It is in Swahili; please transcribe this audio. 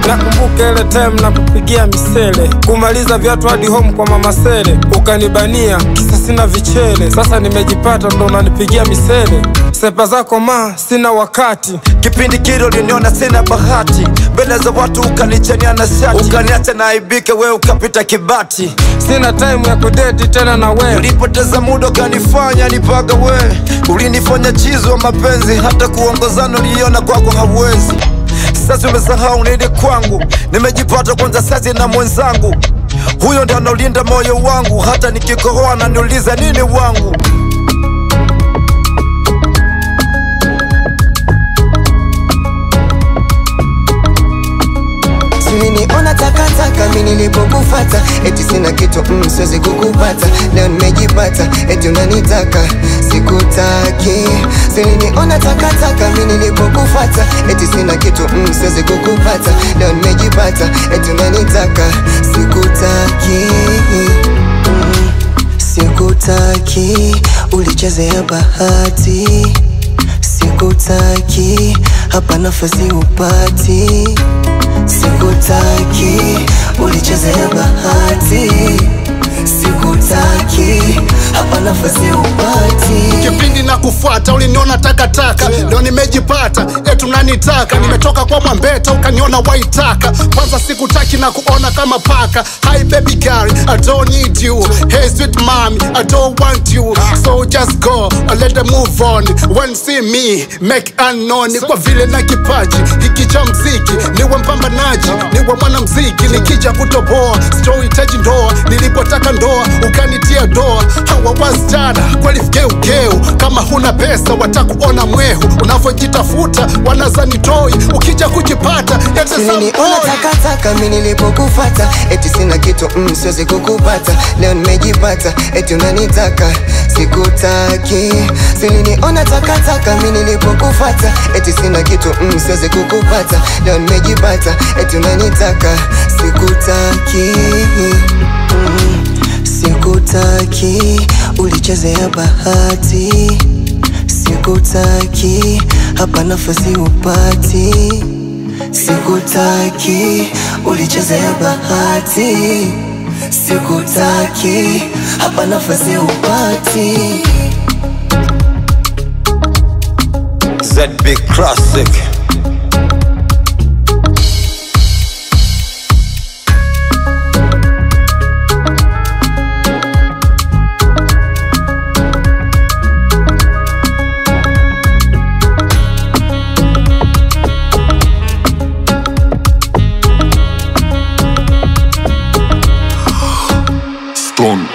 Nakumbuka ile time na kupigia misele, kumaliza viatu hadi home kwa mama Sele. Ukanibania kisa sina vichele, sasa nimejipata ndo unanipigia misele. Sepa zako sina wakati. Kipindi kile uliniona sina bahati, mbele za watu ukanichania na shati, ukaniacha na aibike wewe ukapita kibati. Sina time ya kudeti tena na wewe, ulipoteza muda ukanifanya nipaga wewe. Ulinifanya chizo wa mapenzi, hata kuongozana uliona kwako hauwezi. Sasa umesahau nini kwangu, nimejipata kwanza sasa na mwenzangu. Huyo ndiye anolinda moyo wangu, hata nikikohoa ananiuliza nini wangu. Uliniona takataka mimi nilipokufata, eti sina kitu siwezi kukupata. Leo nimejipata, eti unanitaka, sikutaki. Uliniona takataka mimi nilipokufata, eti sina kitu siwezi kukupata. Leo nimejipata, eti unanitaka, sikutaki. Sikutaki, ulichezea bahati. Sikutaki, hapa nafasi upati. Sikutaki, ulichezea bahati. Sikutaki, hapa nafasi upati. Kipindi na kufuata uliniona takataka, leo nimejipata, eti unanitaka. Nimetoka kwa Mwambeta ukaniona waitaka, kwanza sikutaki na kuona kama paka. Hi baby girl, I don't need you. Hey sweet mommy, I don't want you. So just go, let them move on. When see me, make unknown. Kwa vile na kipaji, hiki cha mziki. Niwe mpambanaji, niwe mwanamziki. Nikija kutoboa, sitohitaji ndoa. Nilipotaka ndoa, ukanitia doa. Hawa wasichana, kweli geugeu. Kama huna pesa, watakuona mwehu. Unavyojitafuta, wanazani toi. Ukija kujipata, yete some uliniona takataka mimi nilipokufata, eti sina kitu siwezi kukupata. Leo nimejipata, eti unanitaka, sikutaki. Uliniona takataka mimi nilipokufata, eti sina kitu siwezi kukupata. Leo nimejipata, eti unanitaka, sikutaki. Sikutaki, ulichezea bahati. Sikutaki, hapa nafasi upati. Sikutaki, ulichezea bahati. Sikutaki, hapa nafasi upati. ZB Classic. Stone.